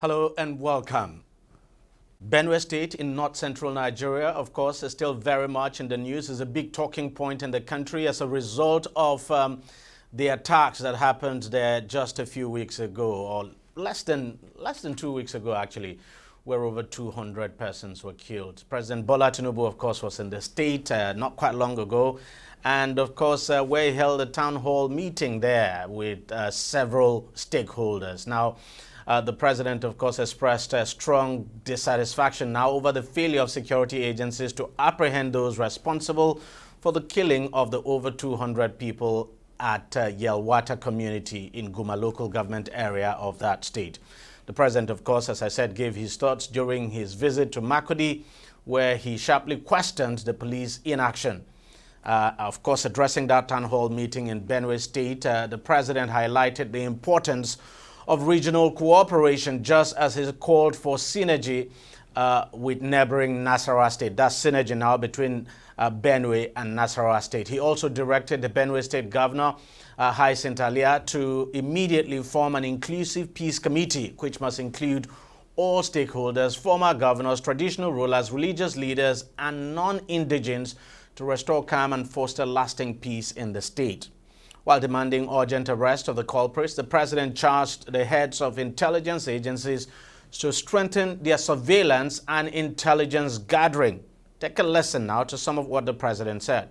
Hello and welcome. Benue State in north-central Nigeria, of course, is still very much in the news. It's a big talking point in the country as a result of the attacks that happened there just a few weeks ago, or less than 2 weeks ago, actually, where over 200 persons were killed. President Bola Tinubu, of course, was in the state not quite long ago, and of course, where he held a town hall meeting there with several stakeholders. Now, the president, of course, expressed a strong dissatisfaction now over the failure of security agencies to apprehend those responsible for the killing of the over 200 people at Yelwata community in Guma local government area of that state. The president, of course, as I said, gave his thoughts during his visit to Makurdi, where he sharply questioned the police inaction. Of course, addressing that town hall meeting in Benue State, the president highlighted the importance of regional cooperation, just as he called for synergy with neighboring Nasarawa State. That's synergy now between Benue and Nasarawa State. He also directed the Benue State Governor, Hyacinth Alia, to immediately form an inclusive peace committee, which must include all stakeholders, former governors, traditional rulers, religious leaders, and non-indigenes to restore calm and foster lasting peace in the state. While demanding urgent arrest of the culprits, the president charged the heads of intelligence agencies to strengthen their surveillance and intelligence gathering. Take a listen now to some of what the president said.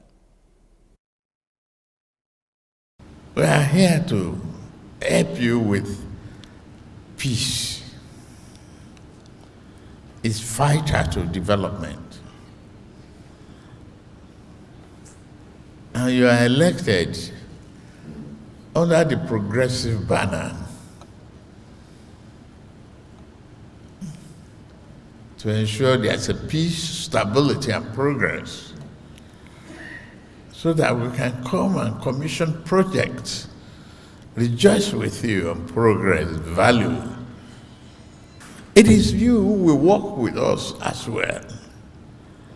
We are here to help you with peace. It's vital to development. And you are elected under the progressive banner to ensure there's a peace, stability, and progress, so that we can come and commission projects, rejoice with you on progress, value. It is you who will work with us as well.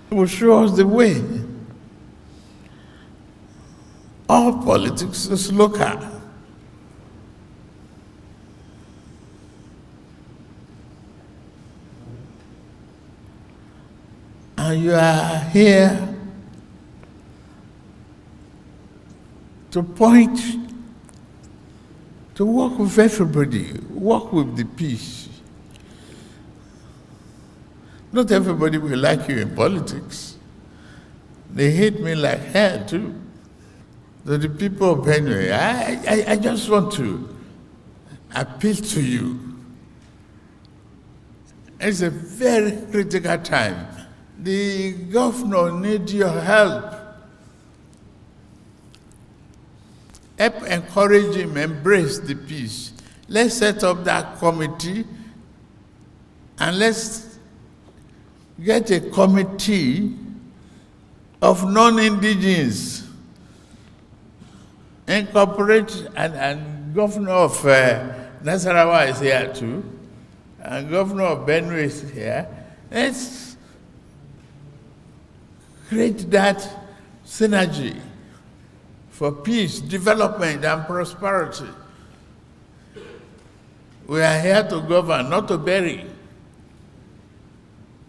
It will show us the way. All politics is local. And you are here to point, to work with everybody, work with the peace. Not everybody will like you in politics. They hate me like hell too. So the people of Benue, I just want to appeal to you. It's a very critical time. The governor needs your help. Help encourage him, embrace the peace. Let's set up that committee and let's get a committee of non-indigenous. Incorporate, and governor of Nasarawa is here too, and governor of Benue is here. Let's create that synergy for peace, development, and prosperity. We are here to govern, not to bury.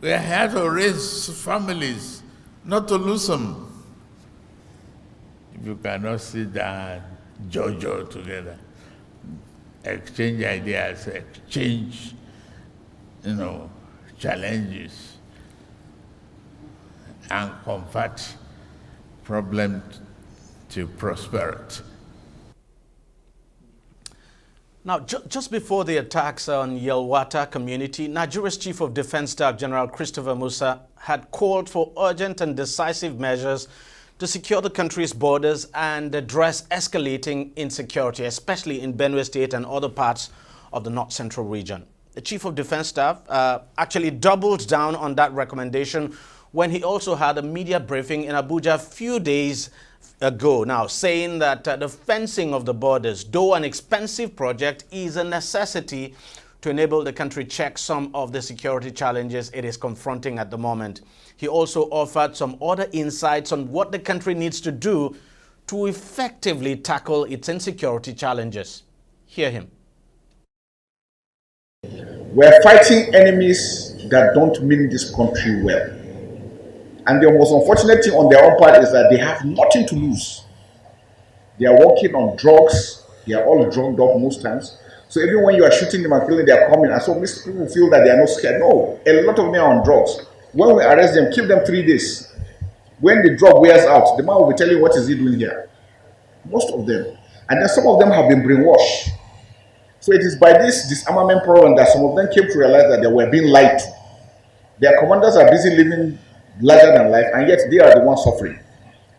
We are here to raise families, not to lose them. If you cannot sit down, jojo together, exchange ideas, exchange, challenges, and convert problems to prosperity. Now, just before the attacks on Yelwata community, Nigeria's Chief of Defense Staff General Christopher Musa had called for urgent and decisive measures to secure the country's borders and address escalating insecurity, especially in Benue State and other parts of the north-central region. The Chief of Defense Staff actually doubled down on that recommendation when he also had a media briefing in Abuja a few days ago now, saying that the fencing of the borders, though an expensive project, is a necessity to enable the country check some of the security challenges it is confronting at the moment. He also offered some other insights on what the country needs to do to effectively tackle its insecurity challenges. Hear him. We're fighting enemies that don't mean this country well. And the most unfortunate thing on their own part is that they have nothing to lose. They are working on drugs. They are all drugged up most times. So even when you are shooting them and killing, they are coming. And so most people feel that they are not scared. No, a lot of them are on drugs. When we arrest them, keep them 3 days. When the drug wears out, the man will be telling you, what is he doing here? Most of them. And then some of them have been brainwashed. So it is by this disarmament program that some of them came to realize that they were being lied to. Their commanders are busy living larger than life, and yet they are the ones suffering.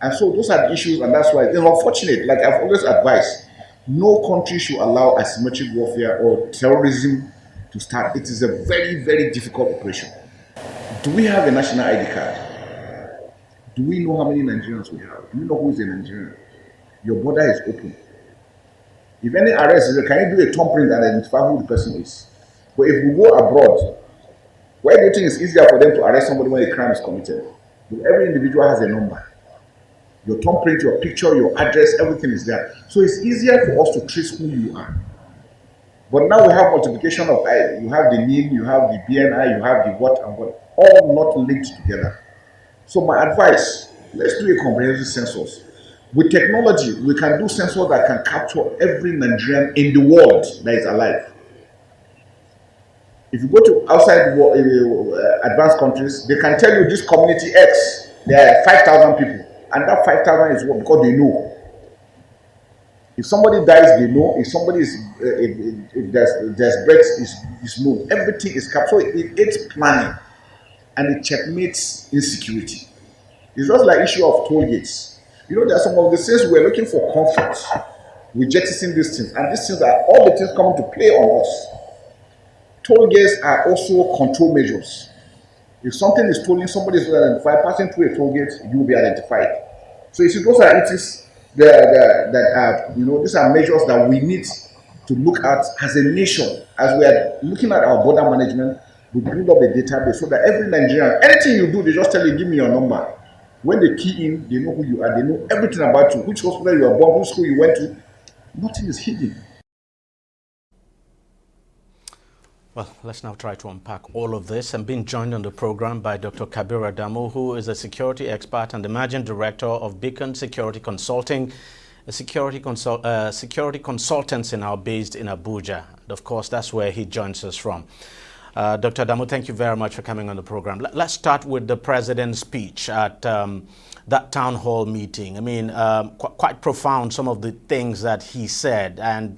And so those are the issues, and that's why it's unfortunate. Like I've always advised, no country should allow asymmetric warfare or terrorism to start. It is a very, very difficult operation. Do we have a national ID card? Do we know how many Nigerians we have? Do you know who is a Nigerian? Your border is open. If any arrest is there, can you do a thumbprint and identify who the person is? But if we go abroad, why do you think it's easier for them to arrest somebody when a crime is committed? Because every individual has a number. Your thumbprint, your picture, your address, everything is there. So it's easier for us to trace who you are. But now we have multiplication of I. You have the NIN, you have the BNI, you have the what and what, all not linked together. So my advice, let's do a comprehensive census. With technology, we can do census that can capture every Nigerian in the world that is alive. If you go to outside advanced countries, they can tell you this community X, there are 5,000 people. And that 5,000 is what, because they know. If somebody dies, they know. If somebody is, if there's breath, is known. Everything is captured. It's planning, and it checkmates insecurity. It's just like issue of toll gates. You know, there are some of the things we're looking for comfort. We jettison these things, and these things are all the things coming to play on us. Toll gates are also control measures. If something is stolen, somebody is identified, passing through a toll gate, you will be identified. So you see, those are these are measures that we need to look at as a nation. As we are looking at our border management, we build up a database so that every Nigerian, anything you do, they just tell you, give me your number. When they key in, they know who you are, they know everything about you, which hospital you are born, which school you went to. Nothing is hidden. Well, let's now try to unpack all of this. I'm being joined on the program by Dr. Kabir Adamu, who is a security expert and the managing director of Beacon Security Consulting, a security consultants now based in Abuja. And of course, that's where he joins us from. Dr. Adamu, thank you very much for coming on the program. Let's start with the president's speech at that town hall meeting. I mean, quite profound, some of the things that he said, and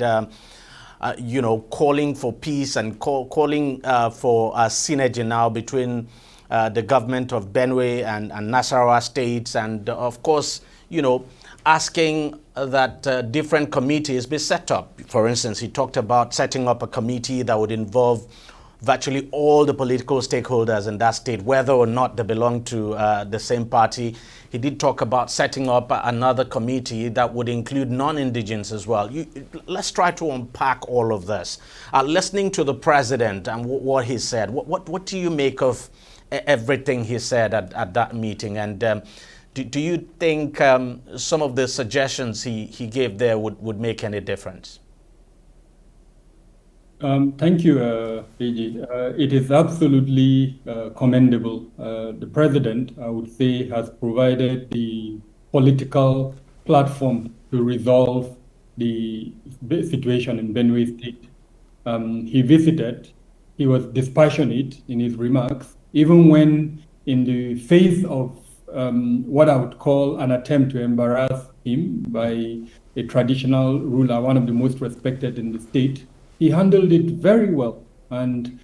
calling for peace and calling for a synergy now between the government of Benue and Nasarawa states, and of course, asking that different committees be set up. For instance, he talked about setting up a committee that would involve virtually all the political stakeholders in that state, whether or not they belong to the same party. He did talk about setting up another committee that would include non-indigens as well. Let's try to unpack all of this. Listening to the president and what he said, what do you make of everything he said at that meeting? And do you think some of the suggestions he gave there would make any difference? Thank you, DEJI. It is absolutely commendable. The president, I would say, has provided the political platform to resolve the situation in Benue State. He visited, he was dispassionate in his remarks, even when in the face of what I would call an attempt to embarrass him by a traditional ruler, one of the most respected in the state. He handled it very well and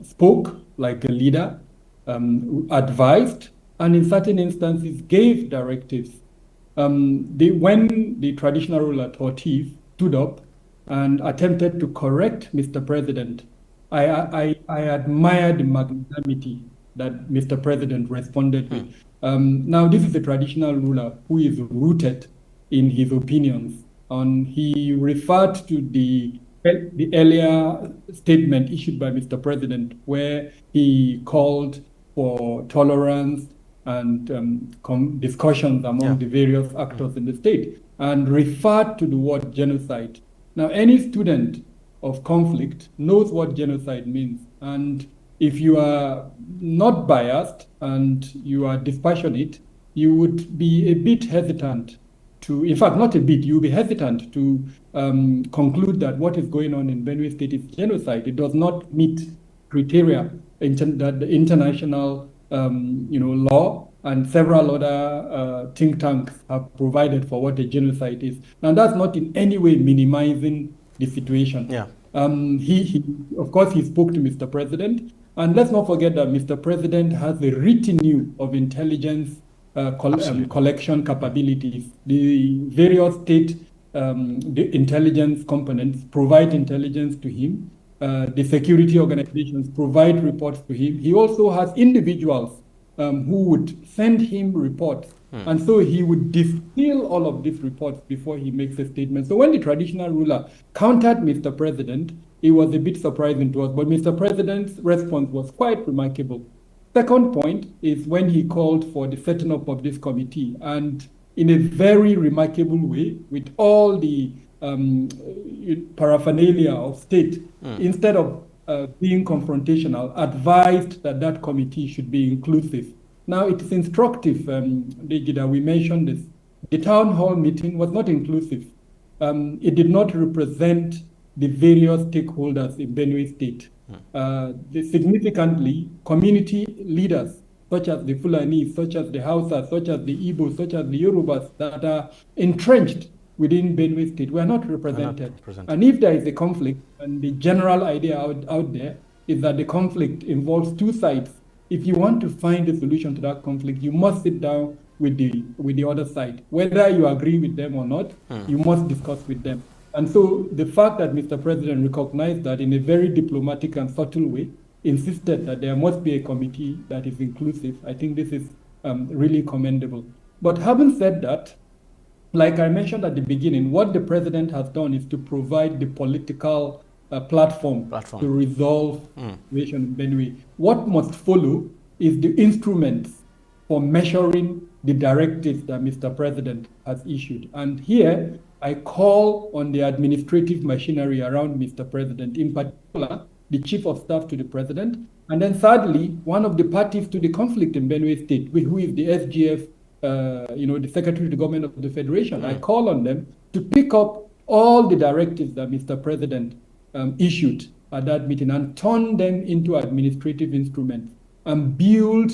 spoke like a leader, advised, and in certain instances gave directives. When the traditional ruler Tortif stood up and attempted to correct Mr. President, I admire the magnanimity that Mr. President responded with. Now, this is a traditional ruler who is rooted in his opinions. He referred to the earlier statement issued by Mr. President, where he called for tolerance and discussions among the various actors in the state, and referred to the word genocide. Now, any student of conflict knows what genocide means. And if you are not biased and you are dispassionate, you would be a bit hesitant to, in fact, not a bit, you'll be hesitant to conclude that what is going on in Benue State is genocide. It does not meet criteria that the international law and several other think tanks have provided for what a genocide is. Now, that's not in any way minimizing the situation. Yeah. He of course, he spoke to Mr. President, and let's not forget that Mr. President has a retinue of intelligence collection capabilities. The various state the intelligence components provide intelligence to him. The security organizations provide reports to him. He also has individuals who would send him reports. And so he would distill all of these reports before he makes a statement. So when the traditional ruler countered Mr. President, it was a bit surprising to us, but Mr. President's response was quite remarkable. Second point is when he called for the setting up of this committee, and in a very remarkable way, with all the paraphernalia of state, instead of being confrontational, advised that that committee should be inclusive. Now, it is instructive, DEJI, that we mentioned this. The town hall meeting was not inclusive. It did not represent the various stakeholders in Benue State. Significantly, community leaders, such as the Fulani, such as the Hausa, such as the Igbo, such as the Yorubas, that are entrenched within Benue State, were not represented. And if there is a conflict, and the general idea out there is that the conflict involves two sides, if you want to find a solution to that conflict, you must sit down with the other side. Whether you agree with them or not, you must discuss with them. And so the fact that Mr. President recognized that in a very diplomatic and subtle way, insisted that there must be a committee that is inclusive, I think this is really commendable. But having said that, like I mentioned at the beginning, what the president has done is to provide the political platform to resolve the situation in Benue. What must follow is the instruments for measuring the directives that Mr. President has issued. And here, I call on the administrative machinery around Mr. President, in particular, the Chief of Staff to the President, and then thirdly, one of the parties to the conflict in Benue State, who is the SGF, the Secretary of the Government of the Federation. I call on them to pick up all the directives that Mr. President issued at that meeting and turn them into administrative instruments and build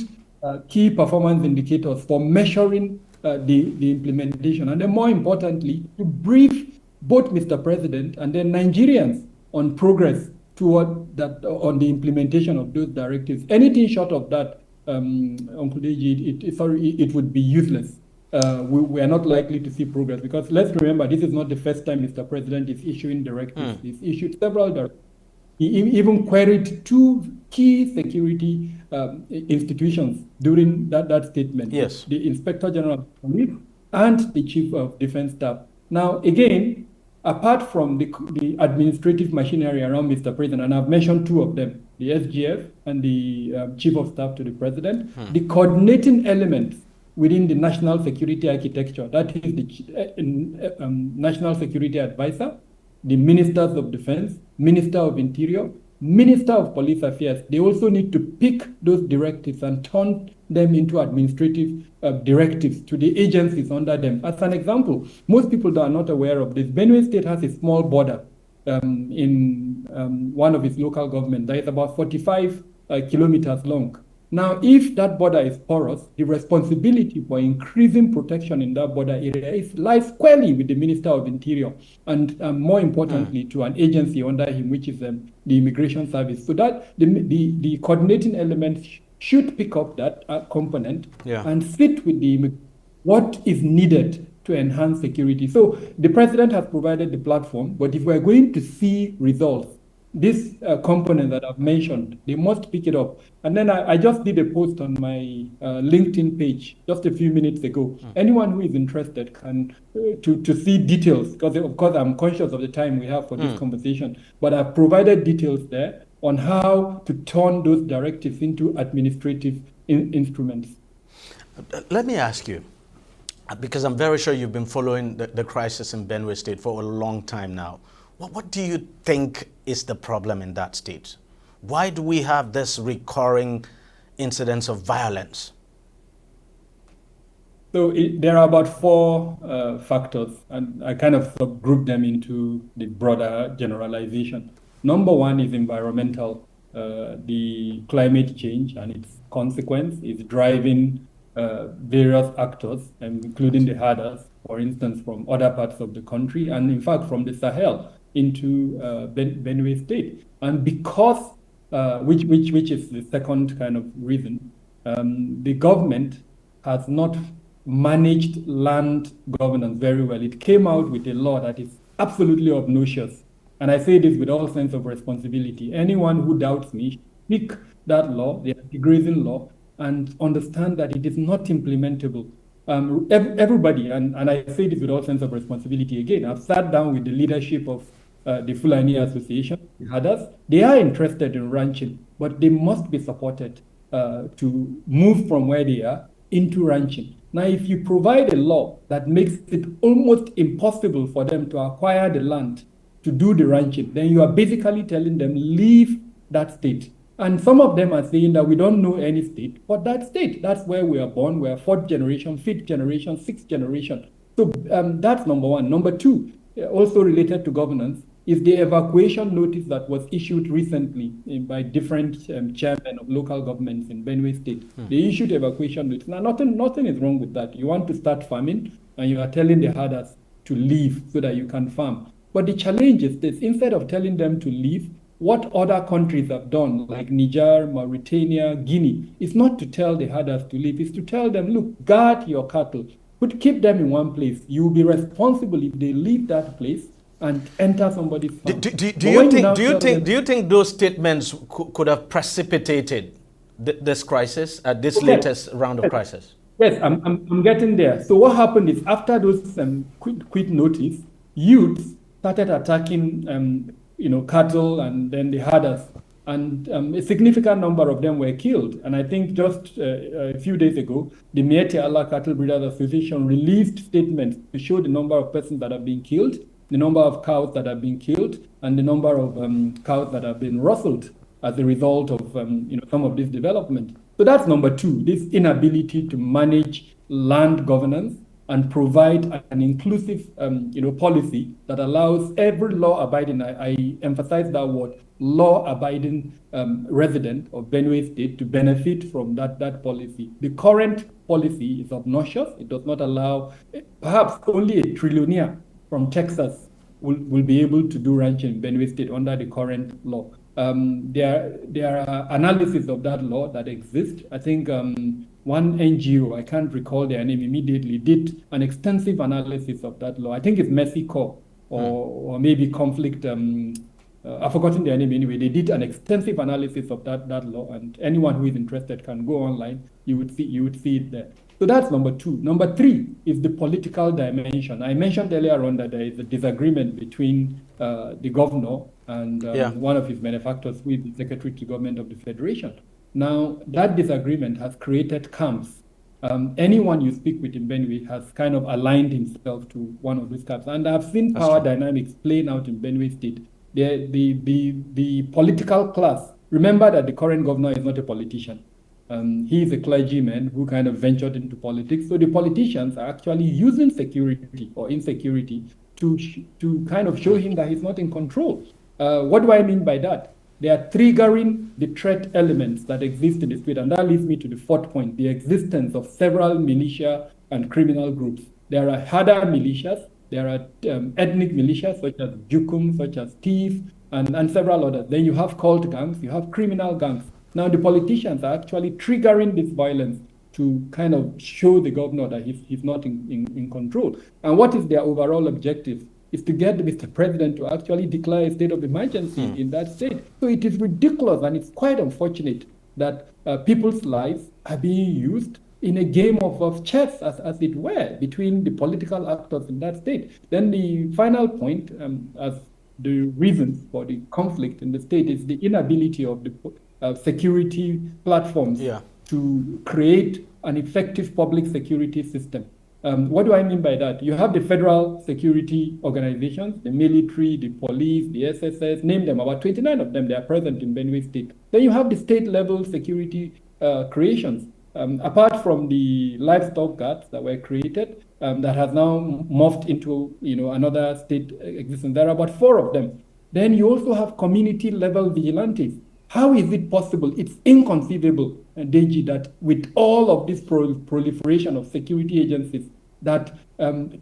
key performance indicators for measuring the implementation. And then more importantly, to brief both Mr. President and then Nigerians on progress toward that, on the implementation of those directives. Anything short of that, Uncle DEJI, it would be useless. We are not likely to see progress, because let's remember, this is not the first time Mr. President is issuing directives. He's issued several directives. He even queried two key security institutions during that statement. Yes. The Inspector General of Police and the Chief of Defense Staff. Now, again, apart from the administrative machinery around Mr. President, and I've mentioned two of them, the SGF and the Chief of Staff to the President, the coordinating elements within the national security architecture, that is the National Security Advisor, the Ministers of Defense, Minister of Interior, Minister of Police Affairs, they also need to pick those directives and turn them into administrative directives to the agencies under them. As an example, most people are not aware of this. Benue State has a small border in one of its local government that is about 45 kilometers long. Now, if that border is porous, the responsibility for increasing protection in that border area lies squarely with the Minister of Interior, and more importantly, to an agency under him, which is the Immigration Service. So that the coordinating element should pick up that component and sit with what is needed to enhance security. So the president has provided the platform, but if we're going to see results, this component that I've mentioned, they must pick it up. And then I just did a post on my LinkedIn page just a few minutes ago. Anyone who is interested can to see details, because of course I'm conscious of the time we have for this conversation, but I've provided details there on how to turn those directives into administrative instruments. Let me ask you, because I'm very sure you've been following the crisis in Benue State for a long time now. What do you think is the problem in that state? Why do we have this recurring incidents of violence? So there are about four factors, and I kind of group them into the broader generalization. Number one is environmental. The climate change and its consequence is driving various actors, including the herders, for instance, from other parts of the country, and in fact from the Sahel into Benue State. And because, which is the second kind of reason, the government has not managed land governance very well. It came out with a law that is absolutely obnoxious. And I say this with all sense of responsibility. Anyone who doubts me, pick that law, the anti-grazing law, and understand that it is not implementable. Everybody, and I say this with all sense of responsibility again, I've sat down with the leadership of the Fulani Association, the herders. They are interested in ranching, but they must be supported to move from where they are into ranching. Now, if you provide a law that makes it almost impossible for them to acquire the land to do the ranching, then you are basically telling them, leave that state. And some of them are saying that we don't know any state but that state. That's where we are born. We are fourth generation, fifth generation, sixth generation. So that's number one. Number two, also related to governance, is the evacuation notice that was issued recently by different chairmen of local governments in Benue State. They issued evacuation notice. Now, nothing is wrong with that. You want to start farming, and you are telling the herders to leave so that you can farm. But the challenge is this: instead of telling them to leave, what other countries have done, like Niger, Mauritania, Guinea, is not to tell the herders to leave, it's to tell them, look, guard your cattle, but keep them in one place. You will be responsible if they leave that place and enter somebody's farm. Do you think those statements could have precipitated this crisis at this latest round of crisis? Yes, I'm getting there. So what happened is, after those quit notice, youths started attacking cattle and then the herders, and a significant number of them were killed. And I think just a few days ago, the Miete Allah Cattle Breeders Association released statements to show the number of persons that have been killed, the number of cows that have been killed, and the number of cows that have been rustled as a result of some of this development. So that's number two, this inability to manage land governance and provide an inclusive policy that allows every law-abiding, I emphasize that word, law-abiding resident of Benue State to benefit from that policy. The current policy is obnoxious. It does not allow, perhaps only a trillionaire from Texas will be able to do ranching in Benue State under the current law. There are analyses of that law that exist. I think one NGO, I can't recall their name immediately, did an extensive analysis of that law. I think it's Mercy Corps or maybe Conflict. I've forgotten their name anyway. They did an extensive analysis of that law, and anyone who is interested can go online. You would see it there. So that's number two. Number three is the political dimension. I mentioned earlier on that there is a disagreement between the governor and one of his benefactors with the Secretary to Government of the Federation. Now, that disagreement has created camps. Anyone you speak with in Benue has kind of aligned himself to one of these camps. And I've seen power dynamics playing out in Benue State. The political class, remember that the current governor is not a politician. He is a clergyman who kind of ventured into politics. So the politicians are actually using security or insecurity to kind of show him that he's not in control. What do I mean by that? They are triggering the threat elements that exist in the state. And that leads me to the fourth point, the existence of several militia and criminal groups. There are harder militias, there are ethnic militias such as Jukum, such as Thief, and several others. Then you have cult gangs, you have criminal gangs. Now the politicians are actually triggering this violence to kind of show the governor that he's not in control. And what is their overall objective? Is to get Mr. President to actually declare a state of emergency in that state. So it is ridiculous, and it's quite unfortunate that people's lives are being used in a game of chess, as it were, between the political actors in that state. Then the final point, as the reasons for the conflict in the state, is the inability of the security platforms to create an effective public security system. What do I mean by that? You have the federal security organizations, the military, the police, the SSS, name them, about 29 of them, they are present in Benue State. Then you have the state level security creations. Apart from the livestock guards that were created, that has now morphed into another state existence. There are about 4 of them. Then you also have community level vigilantes. How is it possible? It's inconceivable, DEJI, that with all of this proliferation of security agencies, that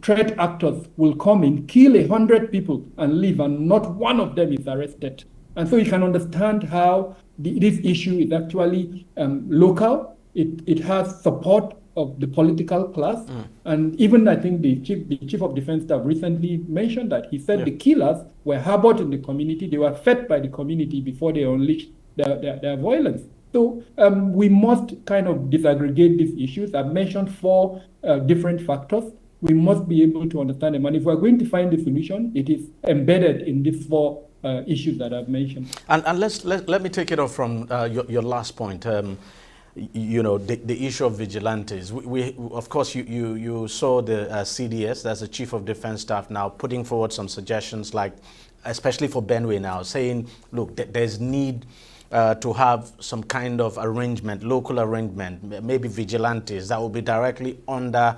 threat actors will come in, kill 100 people and leave, and not one of them is arrested. And so you can understand how this issue is actually local. It has support of the political class. And even I think the chief of defense staff recently mentioned that. He said the killers were harbored in the community. They were fed by the community before they unleashed their violence. So we must kind of disaggregate these issues. I've mentioned 4 different factors. We must be able to understand them. And if we're going to find the solution, it is embedded in these 4 issues that I've mentioned. And let me take it off from your last point. The issue of vigilantes. We of course, you saw the CDS, that's the Chief of Defense Staff, now putting forward some suggestions, like especially for Benue now, saying, look, there's need to have some kind of arrangement, local arrangement, maybe vigilantes that will be directly under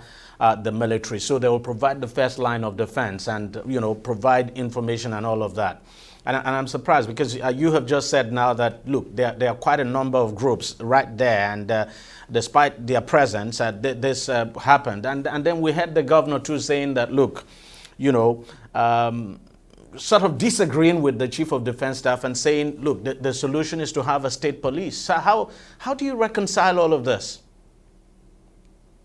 the military. So they will provide the first line of defense and, provide information and all of that. And I'm surprised because you have just said now that, look, there are quite a number of groups right there, and despite their presence, this happened. And then we had the governor too saying that, look, sort of disagreeing with the Chief of Defense Staff and saying, look, the solution is to have a state police. So how do you reconcile all of this?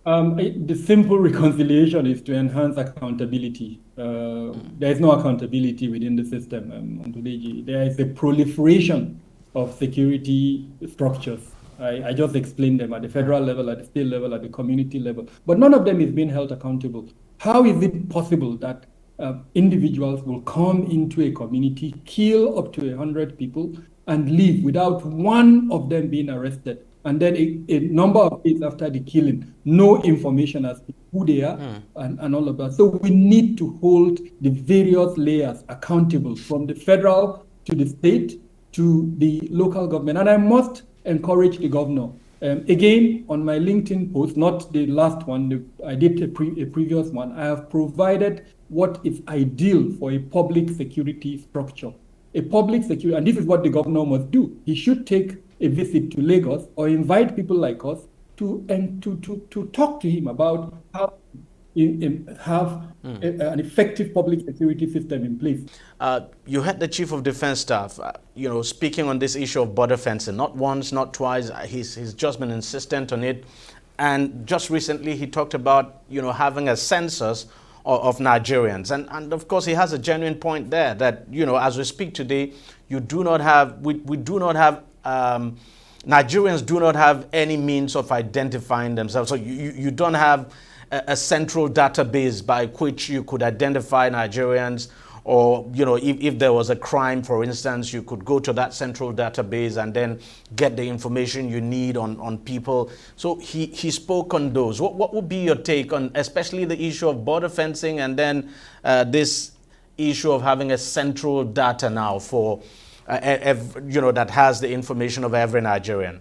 The simple reconciliation is to enhance accountability. There is no accountability within the system on DEJI. There is a proliferation of security structures. I just explained them at the federal level, at the state level, at the community level. But none of them is being held accountable. How is it possible that individuals will come into a community, kill up to 100 people, and leave without one of them being arrested? And then a number of days after the killing, no information as to who they are and all of that. So we need to hold the various layers accountable, from the federal to the state to the local government. And I must encourage the governor. Again, on my LinkedIn post, not the last one, I did a previous one, I have provided what is ideal for a public security structure. A public security, and this is what the governor must do. He should take a visit to Lagos or invite people like us to talk to him about how have an effective public security system in place. You had the Chief of Defense Staff, speaking on this issue of border fencing, not once, not twice. He's just been insistent on it. And just recently he talked about, having a census of Nigerians. And of course, he has a genuine point there that, as we speak today, we do not have Nigerians do not have any means of identifying themselves. So you don't have a central database by which you could identify Nigerians, or, if there was a crime, for instance, you could go to that central database and then get the information you need on people. So he spoke on those. What would be your take on especially the issue of border fencing, and then this issue of having a central data now for that has the information of every Nigerian?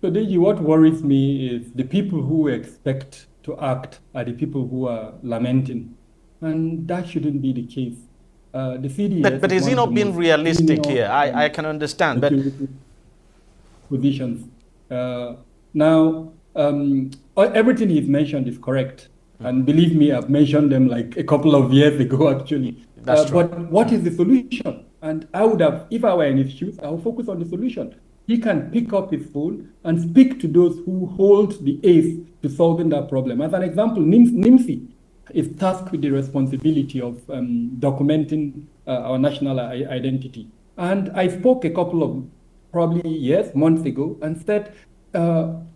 So, DEJI, what worries me is the people who expect to act are the people who are lamenting. And that shouldn't be the case. The CDS but is he not being realistic here? I can understand. But positions. Now, everything he's mentioned is correct. And believe me, I've mentioned them like a couple of years ago, actually. That's true. But what is the solution? And I would have, if I were in his shoes, I would focus on the solution. He can pick up his phone and speak to those who hold the ace to solving that problem. As an example, NIMSI is tasked with the responsibility of documenting our national identity. And I spoke a couple of months ago, and said,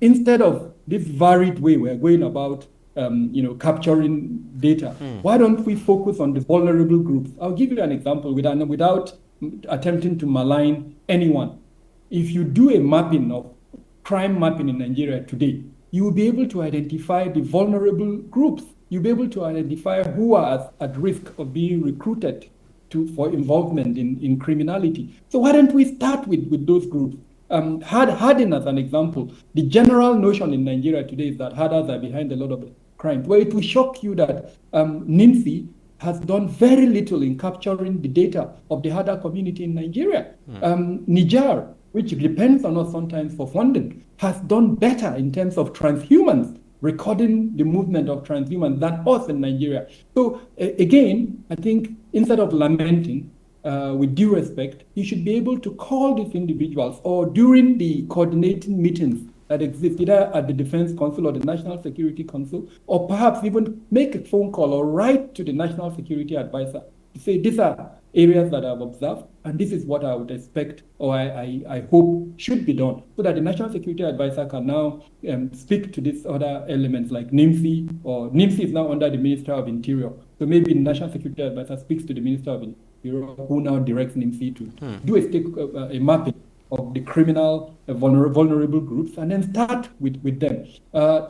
instead of this varied way we're going about capturing data, why don't we focus on the vulnerable groups? I'll give you an example without attempting to malign anyone. If you do a mapping of crime mapping in Nigeria today, you will be able to identify the vulnerable groups. You'll be able to identify who are at risk of being recruited for involvement in criminality. So why don't we start with those groups? Harden as an example, the general notion in Nigeria today is that herders are behind a lot of crimes. Well, it will shock you that NIMSI has done very little in capturing the data of the herder community in Nigeria. Niger, which depends on us sometimes for funding, has done better in terms of transhumans, recording the movement of transhumans than us in Nigeria. So again, I think instead of lamenting, with due respect, you should be able to call these individuals or during the coordinating meetings that exist either at the Defense Council or the National Security Council, or perhaps even make a phone call or write to the National Security Advisor to say these are areas that I've observed and this is what I would expect or I hope should be done, so that the National Security Advisor can now speak to these other elements like NIMSI, or NIMSI is now under the Minister of Interior. So maybe the National Security Advisor speaks to the Minister of Interior, who now directs NIMSI to do a mapping of the criminal vulnerable groups and then start with them.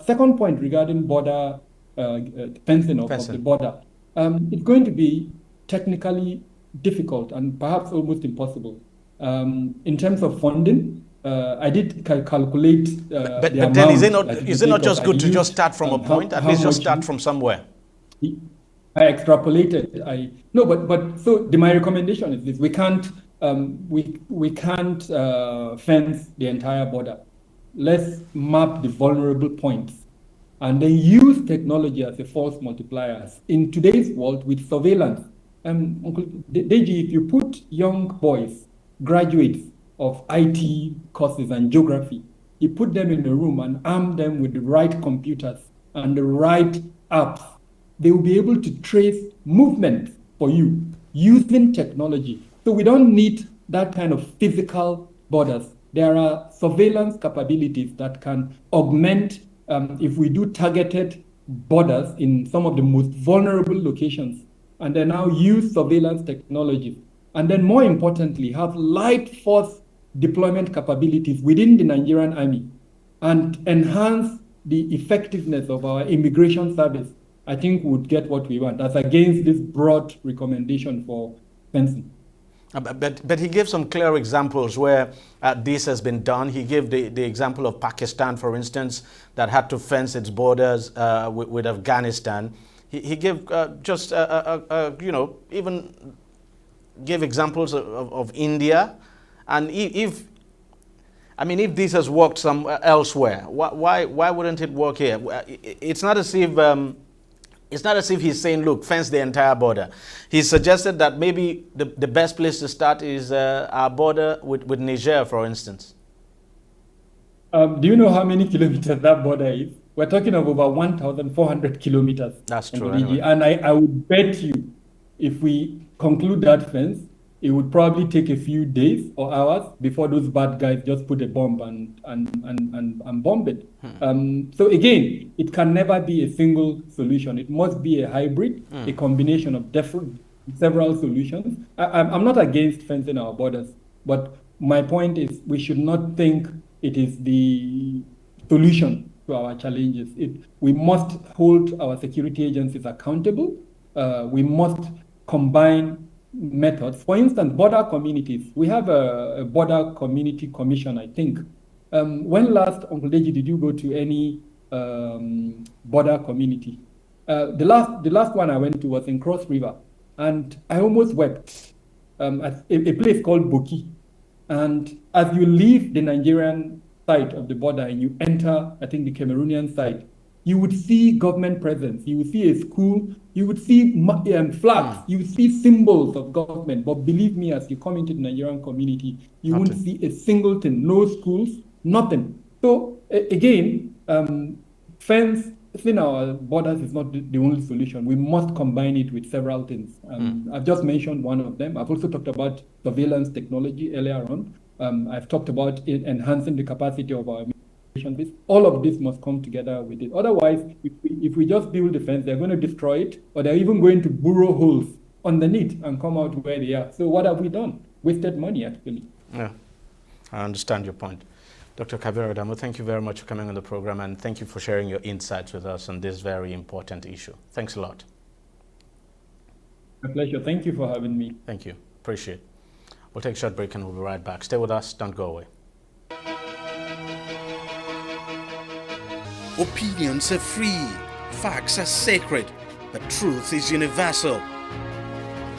Second point regarding border fencing of the border. It's going to be technically difficult and perhaps almost impossible. In terms of funding, I did calculate but then is it not just good to just start from a point? At least just start from somewhere. I extrapolated. So my recommendation is this: we can't fence the entire border. Let's map the vulnerable points and then use technology as a force multiplier. In today's world with surveillance, DEJI, if you put young boys, graduates of IT courses and geography, you put them in a room and arm them with the right computers and the right apps, they will be able to trace movement for you using technology. So we don't need that kind of physical borders. There are surveillance capabilities that can augment, if we do targeted borders in some of the most vulnerable locations, and then now use surveillance technology. And then more importantly, have light force deployment capabilities within the Nigerian army and enhance the effectiveness of our immigration service. I think would get what we want. That's against this broad recommendation for fencing. But he gave some clear examples where this has been done. He gave the example of Pakistan, for instance, that had to fence its borders with Afghanistan. He gave even gave examples of India. And if this has worked somewhere elsewhere, why wouldn't it work here? It's not as if he's saying, look, fence the entire border. He suggested that maybe the best place to start is our border with Niger, for instance. Do you know how many kilometers that border is? We're talking of over 1,400 kilometers. That's true. Anyway. And I would bet you, if we conclude that fence, it would probably take a few days or hours before those bad guys just put a bomb and bomb it. So again, it can never be a single solution. It must be a hybrid, a combination of several solutions. I'm not against fencing our borders, but my point is we should not think it is the solution to our challenges. We must hold our security agencies accountable. We must combine methods. For instance, border communities. We have a border community commission, I think. When last, Uncle Deji, did you go to any border community? The last one I went to was in Cross River, and I almost wept at a place called Boki. And as you leave the Nigerian side of the border and you enter, I think, the Cameroonian side, you would see government presence. You would see a school. You would see flags. You would see symbols of government. But believe me, as you come into the Nigerian community, you wouldn't see a single thing. No schools, nothing. So again, fencing our borders is not the only solution. We must combine it with several things. I've just mentioned one of them. I've also talked about surveillance technology earlier on. I've talked about enhancing the capacity of our administration. All of this must come together with it. Otherwise, if we just build the fence, they're going to destroy it, or they're even going to burrow holes underneath and come out where they are. So what have we done? Wasted money, actually. Yeah, I understand your point. Dr. Kabir Adamu, thank you very much for coming on the program, and thank you for sharing your insights with us on this very important issue. Thanks a lot. A pleasure. Thank you for having me. Thank you. Appreciate it. We'll take a short break and we'll be right back. Stay with us. Don't go away. Opinions are free. Facts are sacred. The truth is universal.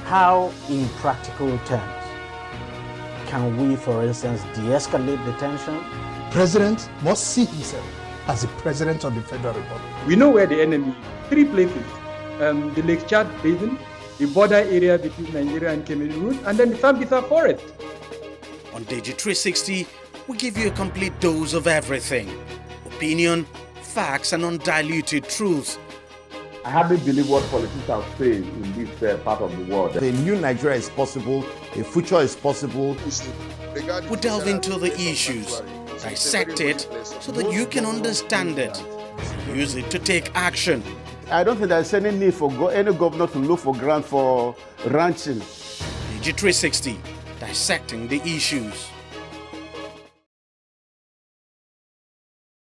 How, in practical terms, can we, for instance, de-escalate the tension? President must see himself as the President of the Federal Republic. We know where the enemy is. 3 places. The Lake Chad Basin, the border area between Nigeria and Cameroon, and then the Sambisa Forest. On DEJI 360, we give you a complete dose of everything. Opinion, facts, and undiluted truth. I hardly believe what politicians are saying in this part of the world. A new Nigeria is possible, a future is possible. We delve into the issues, dissect it so that you can understand it, use it to take action. I don't think there's any need for any governor to look for grant for ranching. DEJI 360, dissecting the issues.